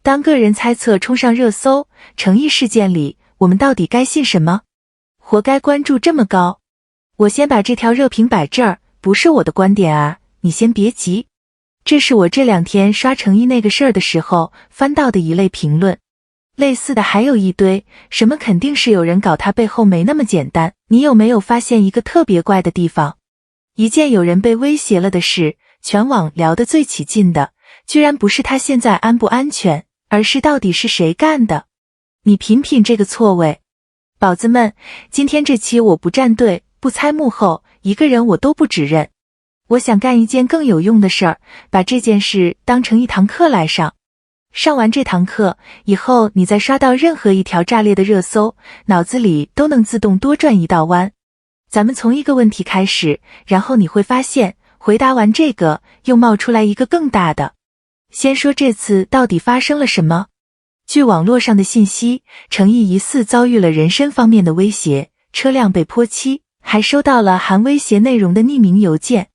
当个人猜测冲上热搜，诚意事件里，我们到底该信什么？活该关注这么高。我先把这条热评摆这儿，不是我的观点啊，你先别急。这是我这2天刷诚意那个事儿的时候翻到的一类评论。类似的还有一堆，什么肯定是有人搞，他背后没那么简单。你有没有发现一个特别怪的地方？一件有人被威胁了的事，全网聊得最起劲的，居然不是他现在安不安全，而是到底是谁干的。你品品这个错位。宝子们，今天这期我不站队，不猜幕后，一个人我都不指认。我想干一件更有用的事儿，把这件事当成一堂课来上。上完这堂课以后，你再刷到任何一条炸裂的热搜，脑子里都能自动多转一道弯。咱们从一个问题开始，然后你会发现，回答完这个，又冒出来一个更大的。先说这次到底发生了什么？据网络上的信息，诚意疑似遭遇了人身方面的威胁，车辆被泼漆，还收到了含威胁内容的匿名邮件。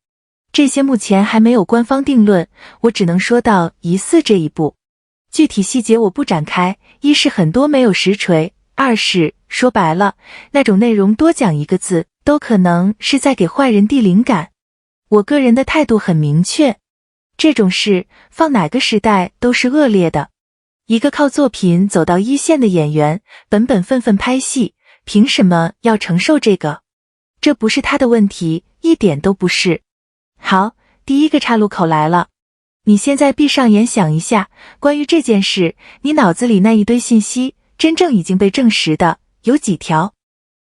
这些目前还没有官方定论，我只能说到疑似这一步。具体细节我不展开，一是很多没有实锤，二是说白了，那种内容多讲一个字，都可能是在给坏人递灵感。我个人的态度很明确，这种事放哪个时代都是恶劣的。一个靠作品走到一线的演员，本分分拍戏，凭什么要承受这个？这不是他的问题，一点都不是。好，第一个岔路口来了。你现在闭上眼想一下，关于这件事，你脑子里那一堆信息，真正已经被证实的有几条？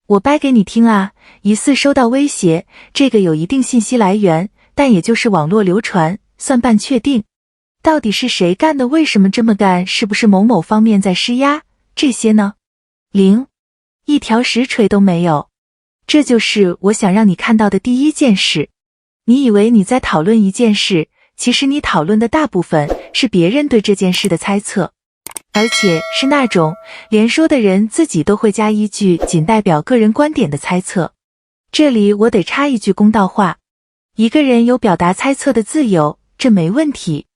我掰给你听啊。疑似收到威胁，这个有一定信息来源，但也就是网络流传，算半确定。到底是谁干的？为什么这么干？是不是某某方面在施压？这些呢？0，一条实锤都没有。这就是我想让你看到的第一件事。你以为你在讨论一件事，其实你讨论的大部分是别人对这件事的猜测，而且是那种连说的人自己都会加一句仅代表个人观点的猜测。这里我得插一句公道话，一个人有表达猜测的自由，这没问题。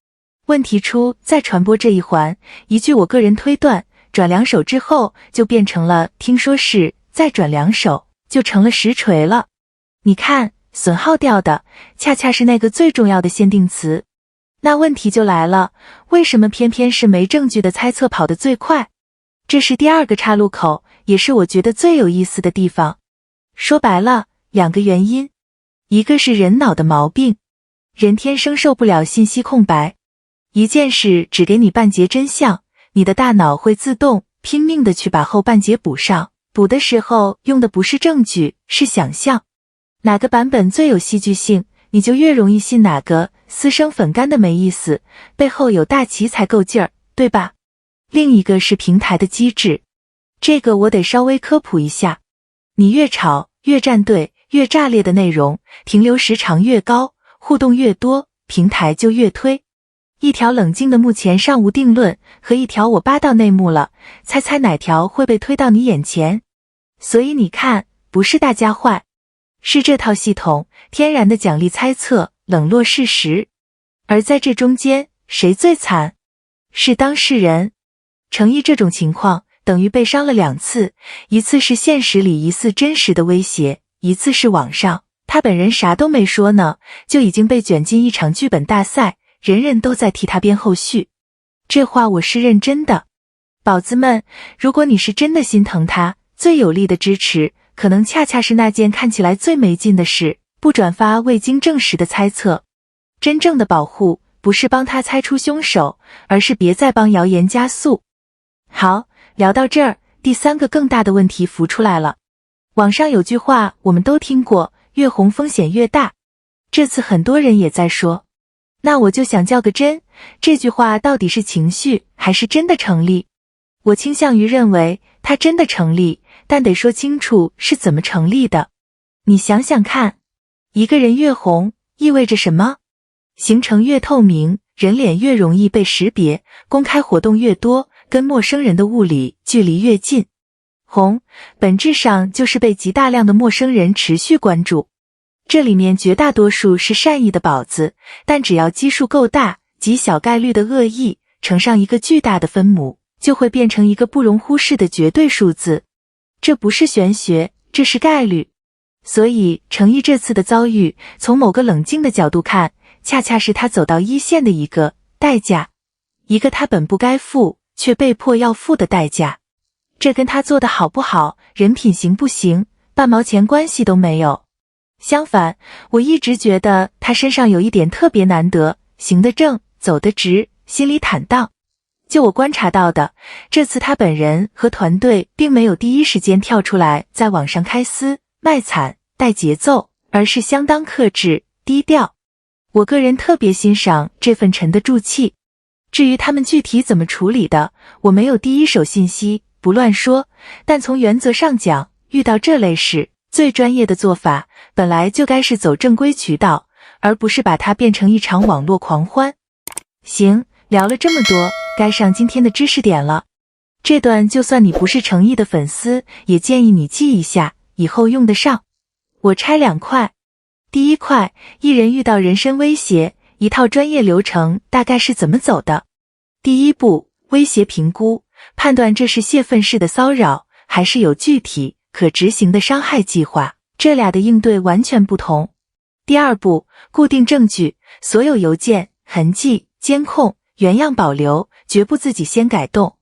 问题出在传播这一环，一句我个人推断，转2手之后就变成了听说是，再转2手就成了实锤了。你看，损耗掉的恰恰是那个最重要的限定词。那问题就来了，为什么偏偏是没证据的猜测跑得最快？这是第2个岔路口，也是我觉得最有意思的地方。说白了，2个原因。一个是人脑的毛病，人天生受不了信息空白。一件事只给你半截真相，你的大脑会自动拼命的去把后半截补上，补的时候用的不是证据，是想象。哪个版本最有戏剧性，你就越容易信哪个。私生粉干的没意思，背后有大旗才够劲儿，对吧？另一个是平台的机制，这个我得稍微科普一下。你越吵越站队越炸裂的内容，停留时长越高，互动越多，平台就越推。一条冷静的目前尚无定论，和一条我扒到内幕了，猜猜哪条会被推到你眼前？所以你看，不是大家坏，是这套系统天然的奖励猜测，冷落事实。而在这中间，谁最惨？是当事人。诚意这种情况等于被伤了2次，一次是现实里疑似真实的威胁，一次是网上，他本人啥都没说呢，就已经被卷进一场剧本大赛，人人都在替他编后续。这话我是认真的。宝子们，如果你是真的心疼他，最有力的支持可能恰恰是那件看起来最没劲的事，不转发未经证实的猜测。真正的保护不是帮他猜出凶手，而是别再帮谣言加速。好，聊到这儿，第3个更大的问题浮出来了。网上有句话我们都听过，越红风险越大。这次很多人也在说，那我就想较个真，这句话到底是情绪还是真的成立？我倾向于认为它真的成立，但得说清楚是怎么成立的。你想想看，一个人越红意味着什么？行程越透明，人脸越容易被识别，公开活动越多，跟陌生人的物理距离越近。红本质上就是被极大量的陌生人持续关注，这里面绝大多数是善意的宝子，但只要基数够大，极小概率的恶意，乘上一个巨大的分母，就会变成一个不容忽视的绝对数字。这不是玄学，这是概率。所以程毅这次的遭遇，从某个冷静的角度看，恰恰是他走到一线的一个代价，一个他本不该付却被迫要付的代价。这跟他做的好不好，人品行不行，半毛钱关系都没有。相反，我一直觉得他身上有一点特别难得，行得正，走得直，心里坦荡。就我观察到的，这次他本人和团队并没有第一时间跳出来在网上开撕、卖惨、带节奏，而是相当克制、低调。我个人特别欣赏这份沉得住气。至于他们具体怎么处理的，我没有第一手信息，不乱说，但从原则上讲，遇到这类事，最专业的做法本来就该是走正规渠道，而不是把它变成一场网络狂欢。行，聊了这么多，该上今天的知识点了。这段就算你不是程毅的粉丝，也建议你记一下，以后用得上。我拆2块。第一块，艺人遇到人身威胁，一套专业流程大概是怎么走的？第一步，威胁评估，判断这是泄愤式的骚扰，还是有具体可执行的伤害计划，这俩的应对完全不同。第二步，固定证据，所有邮件、痕迹、监控原样保留，绝不自己先改动。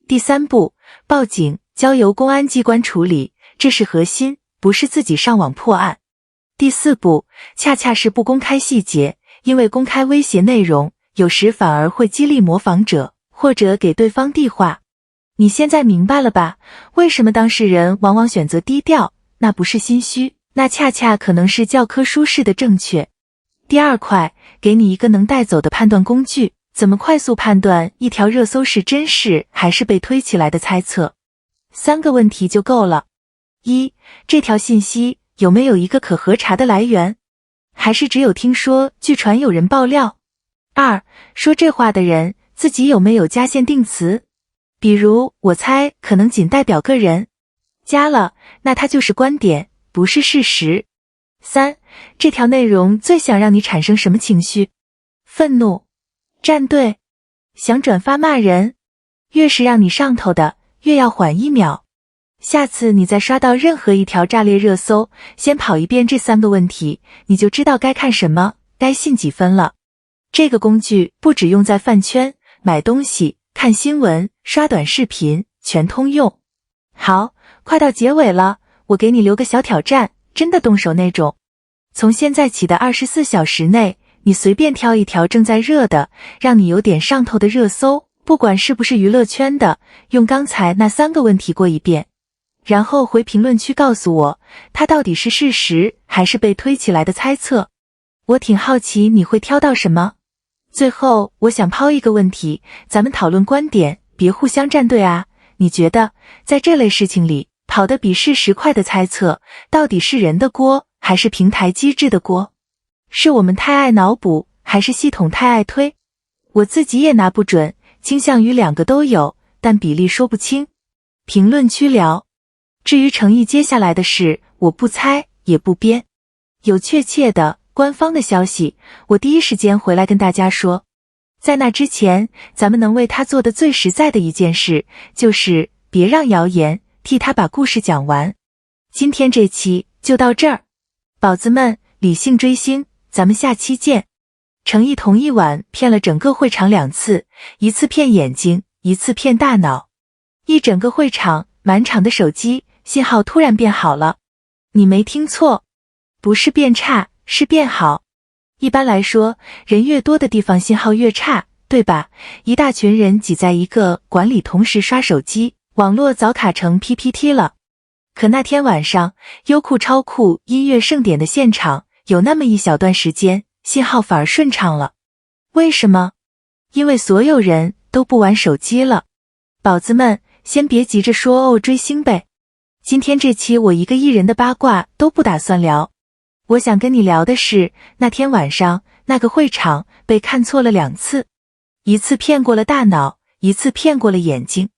第三步，报警，交由公安机关处理，这是核心，不是自己上网破案。第四步，恰恰是不公开细节，因为公开威胁内容，有时反而会激励模仿者，或者给对方递话。你现在明白了吧？为什么当事人往往选择低调？那不是心虚，那恰恰可能是教科书式的正确。第二块，给你一个能带走的判断工具，怎么快速判断一条热搜是真事还是被推起来的猜测？3个问题就够了。1. 这条信息有没有一个可核查的来源？还是只有听说、据传有人爆料？ 2. 说这话的人自己有没有加限定词？比如我猜可能仅代表个人，加了，那它就是观点，不是事实。3. 这条内容最想让你产生什么情绪？愤怒、站队、想转发骂人？越是让你上头的，越要缓1秒。下次你再刷到任何一条炸裂热搜，先跑一遍这3个问题，你就知道该看什么，该信几分了。这个工具不只用在饭圈、买东西、看新闻、刷短视频，全通用。好，快到结尾了，我给你留个小挑战，真的动手那种。从现在起的24小时内，你随便挑一条正在热的，让你有点上头的热搜，不管是不是娱乐圈的，用刚才那3个问题过一遍。然后回评论区告诉我，它到底是事实还是被推起来的猜测。我挺好奇你会挑到什么。最后我想抛一个问题，咱们讨论观点，别互相站队啊。你觉得在这类事情里，跑得比事实快的猜测，到底是人的锅还是平台机制的锅？是我们太爱脑补，还是系统太爱推？我自己也拿不准，倾向于2个都有，但比例说不清。评论区聊。至于程毅接下来的事，我不猜也不编，有确切的官方的消息，我第一时间回来跟大家说。在那之前，咱们能为他做的最实在的一件事，就是别让谣言替他把故事讲完。今天这期就到这儿，宝子们，理性追星，咱们下期见。程毅同一晚骗了整个会场2次，一次骗眼睛，一次骗大脑。一整个会场，满场的手机信号突然变好了。你没听错，不是变差，是变好。一般来说，人越多的地方信号越差，对吧？一大群人挤在一个馆里同时刷手机，网络早卡成 PPT 了。可那天晚上，优酷超酷音乐盛典的现场，有那么一小段时间，信号反而顺畅了。为什么？因为所有人都不玩手机了。宝子们，先别急着说哦追星呗。今天这期我一个艺人的八卦都不打算聊，我想跟你聊的是那天晚上那个会场被看错了2次，一次骗过了大脑，一次骗过了眼睛，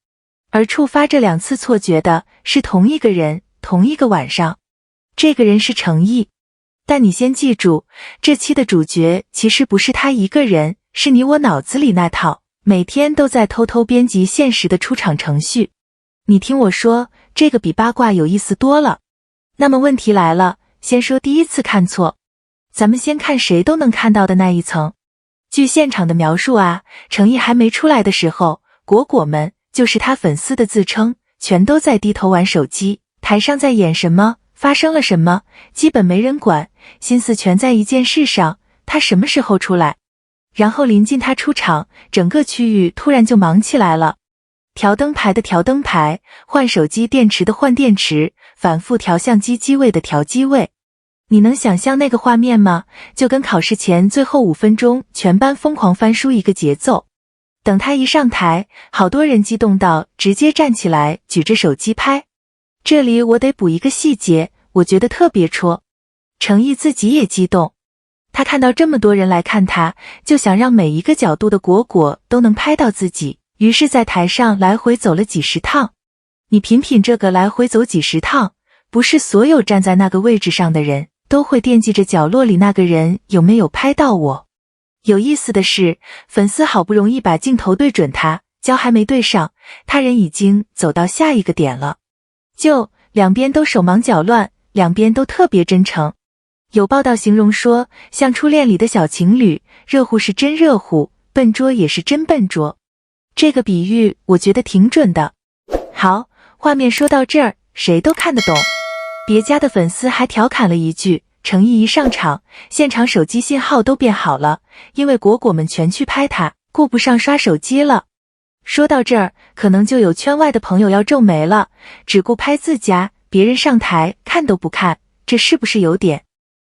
而触发这2次错觉的是同一个人，同一个晚上。这个人是程毅，但你先记住，这期的主角其实不是他一个人，是你我脑子里那套，每天都在偷偷编辑现实的出场程序。你听我说，这个比八卦有意思多了。那么问题来了，先说第一次看错。咱们先看谁都能看到的那一层。据现场的描述啊，程毅还没出来的时候，果果们，就是他粉丝的自称，全都在低头玩手机，台上在演什么，发生了什么，基本没人管，心思全在一件事上，他什么时候出来。然后临近他出场，整个区域突然就忙起来了。调灯牌的调灯牌，换手机电池的换电池，反复调相机机位的调机位。你能想象那个画面吗？就跟考试前最后5分钟全班疯狂翻书一个节奏。等他一上台，好多人激动到直接站起来举着手机拍。这里我得补一个细节，我觉得特别戳。程毅自己也激动，他看到这么多人来看他，就想让每一个角度的果果都能拍到自己，于是在台上来回走了几十趟。你品品这个来回走几十趟，不是所有站在那个位置上的人都会惦记着角落里那个人有没有拍到我。有意思的是，粉丝好不容易把镜头对准他，焦还没对上，他人已经走到下一个点了。就两边都手忙脚乱，两边都特别真诚。有报道形容说，像初恋里的小情侣，热乎是真热乎，笨拙也是真笨拙。这个比喻我觉得挺准的。好，画面说到这儿，谁都看得懂。别家的粉丝还调侃了一句，程毅一上场，现场手机信号都变好了，因为果果们全去拍他，顾不上刷手机了。说到这儿，可能就有圈外的朋友要皱眉了，只顾拍自家，别人上台看都不看，这是不是有点……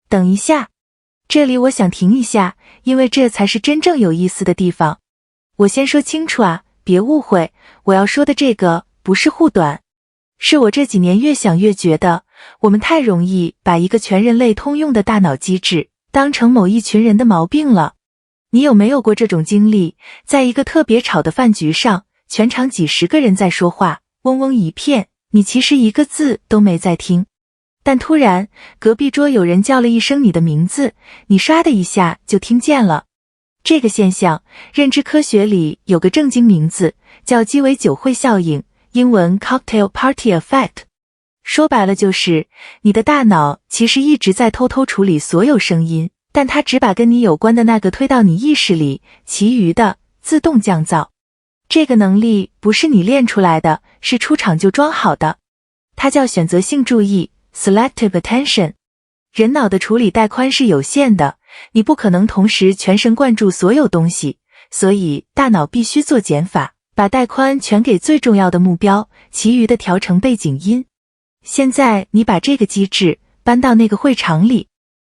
等一下，这里我想停一下，因为这才是真正有意思的地方。我先说清楚啊，别误会，我要说的这个不是护短，是我这几年越想越觉得，我们太容易把一个全人类通用的大脑机制当成某一群人的毛病了。你有没有过这种经历，在一个特别吵的饭局上，全场几十个人在说话，嗡嗡一片，你其实一个字都没在听，但突然隔壁桌有人叫了一声你的名字，你唰的一下就听见了。这个现象，认知科学里有个正经名字，叫鸡尾酒会效应，英文 Cocktail Party Effect。 说白了就是，你的大脑其实一直在偷偷处理所有声音，但它只把跟你有关的那个推到你意识里，其余的自动降噪。这个能力不是你练出来的，是出场就装好的。它叫选择性注意 Selective Attention。 人脑的处理带宽是有限的，你不可能同时全神贯注所有东西，所以大脑必须做减法，把带宽全给最重要的目标，其余的调成背景音。现在你把这个机制搬到那个会场里，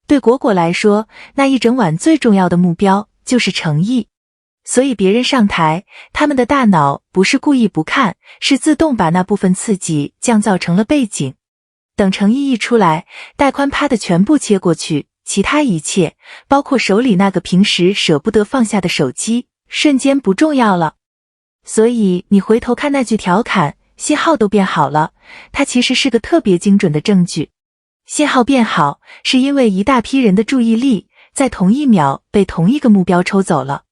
对果果来说，那一整晚最重要的目标就是诚意。所以别人上台，他们的大脑不是故意不看，是自动把那部分刺激降噪成了背景。等诚意一出来，带宽啪的全部切过去，其他一切，包括手里那个平时舍不得放下的手机，瞬间不重要了。所以你回头看那句调侃，信号都变好了，它其实是个特别精准的证据。信号变好，是因为一大批人的注意力在同一秒被同一个目标抽走了。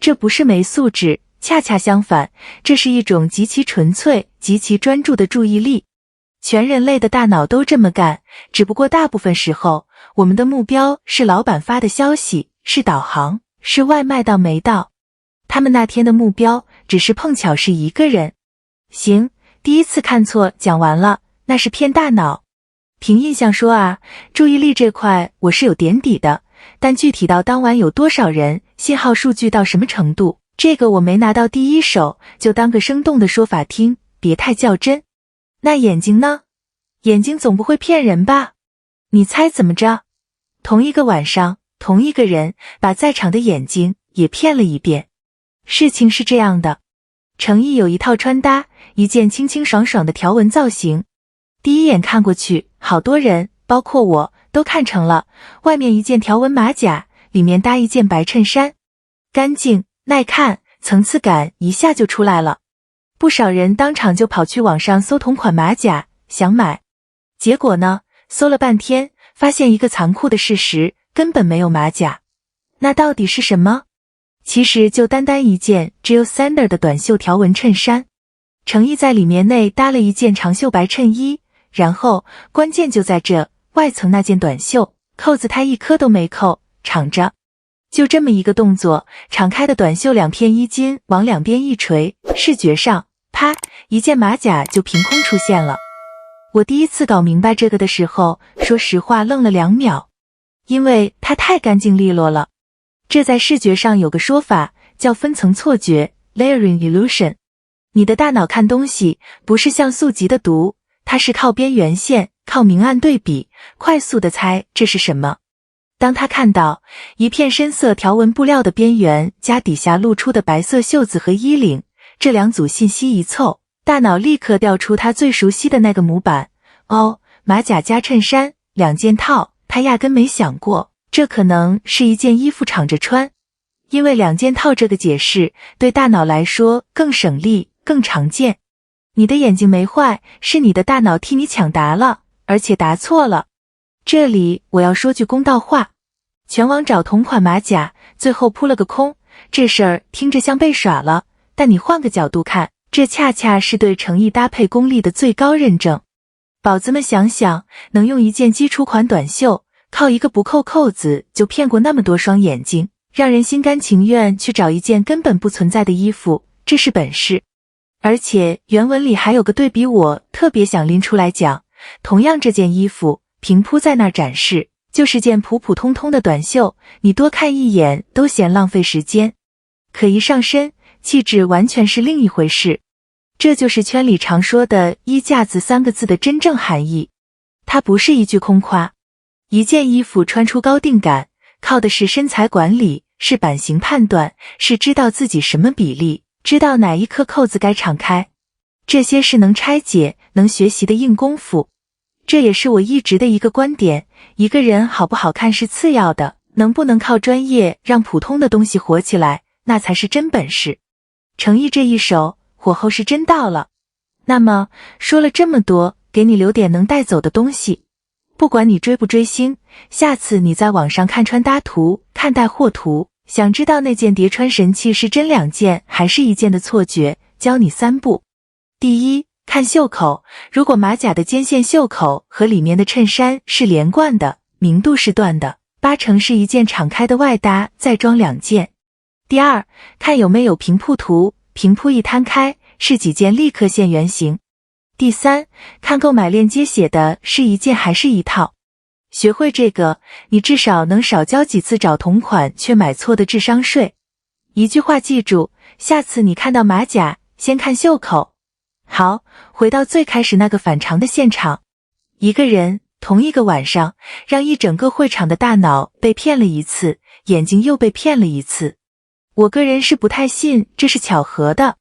这不是没素质，恰恰相反，这是一种极其纯粹、极其专注的注意力。全人类的大脑都这么干，只不过大部分时候，我们的目标是老板发的消息，是导航，是外卖到没到。他们那天的目标只是碰巧是一个人。行，第一次看错讲完了，那是骗大脑。凭印象说啊，注意力这块我是有点底的，但具体到当晚有多少人，信号数据到什么程度，这个我没拿到第一手，就当个生动的说法听，别太较真。那眼睛呢？眼睛总不会骗人吧？你猜怎么着？同一个晚上，同一个人把在场的眼睛也骗了一遍。事情是这样的，程毅有一套穿搭，一件清清爽爽的条纹造型。第一眼看过去，好多人，包括我，都看成了外面一件条纹马甲，里面搭一件白衬衫，干净耐看，层次感一下就出来了。不少人当场就跑去网上搜同款马甲，想买。结果呢，搜了半天，发现一个残酷的事实，根本没有马甲。那到底是什么？其实就单单一件 Jill Sander 的短袖条纹衬衫，程毅在里面内搭了一件长袖白衬衣，然后关键就在这外层那件短袖，扣子他一颗都没扣，敞着。就这么一个动作，敞开的短袖两片衣襟往两边一垂，视觉上，啪，一件马甲就凭空出现了。我第一次搞明白这个的时候，说实话愣了2秒，因为它太干净利落了。这在视觉上有个说法，叫分层错觉 （layering illusion）。你的大脑看东西不是像速记的读，它是靠边缘线，靠明暗对比，快速的猜这是什么。当他看到一片深色条纹布料的边缘加底下露出的白色袖子和衣领，这两组信息一凑，大脑立刻调出他最熟悉的那个模板。哦，马甲加衬衫，2件套，他压根没想过这可能是一件衣服敞着穿，因为2件套这个解释对大脑来说更省力，更常见。你的眼睛没坏，是你的大脑替你抢答了，而且答错了。这里我要说句公道话，全网找同款马甲，最后扑了个空，这事儿听着像被耍了，但你换个角度看，这恰恰是对诚意搭配功力的最高认证。宝子们想想，能用一件基础款短袖，靠一个不扣扣子就骗过那么多双眼睛，让人心甘情愿去找一件根本不存在的衣服，这是本事。而且原文里还有个对比，我特别想拎出来讲，同样这件衣服平铺在那儿展示，就是件普普通通的短袖，你多看一眼都嫌浪费时间，可一上身，气质完全是另一回事。这就是圈里常说的衣架子3个字的真正含义，它不是一句空夸。一件衣服穿出高定感，靠的是身材管理，是版型判断，是知道自己什么比例，知道哪一颗扣子该敞开，这些是能拆解、能学习的硬功夫。这也是我一直的一个观点，一个人好不好看是次要的，能不能靠专业让普通的东西火起来，那才是真本事。诚意这一手，火候是真到了。那么说了这么多，给你留点能带走的东西。不管你追不追星，下次你在网上看穿搭图，看带货图，想知道那件叠穿神器是真2件还是1件的错觉，教你3步。第一，看袖口，如果马甲的肩线袖口和里面的衬衫是连贯的，明度是断的，8成是一件敞开的外搭，再装2件。第二，看有没有平铺图，平铺一摊开，是几件立刻现原形。第三，看购买链接写的是1件还是1套。学会这个，你至少能少交几次找同款却买错的智商税。一句话记住，下次你看到马甲，先看袖口。好，回到最开始那个反常的现场，一个人同一个晚上，让一整个会场的大脑被骗了一次，眼睛又被骗了一次。我个人是不太信这是巧合的。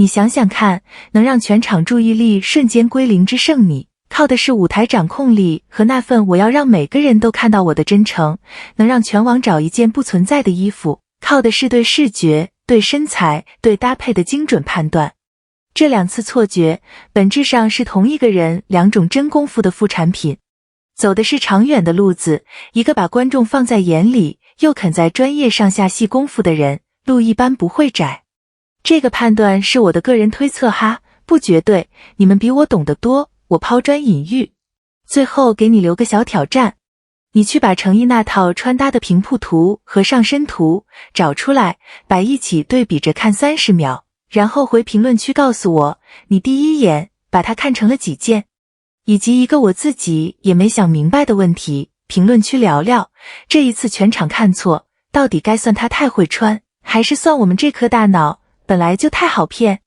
你想想看，能让全场注意力瞬间归零之胜你，靠的是舞台掌控力和那份我要让每个人都看到我的真诚；能让全网找一件不存在的衣服，靠的是对视觉、对身材、对搭配的精准判断。这2次错觉本质上是同一个人2种真功夫的副产品，走的是长远的路子，一个把观众放在眼里又肯在专业上下细功夫的人，路一般不会窄。这个判断是我的个人推测哈，不绝对，你们比我懂得多，我抛砖引玉。最后给你留个小挑战，你去把诚意那套穿搭的平铺图和上身图找出来，摆一起对比着看30秒，然后回评论区告诉我，你第一眼把它看成了几件，以及一个我自己也没想明白的问题，评论区聊聊，这一次全场看错，到底该算他太会穿，还是算我们这颗大脑本来就太好骗？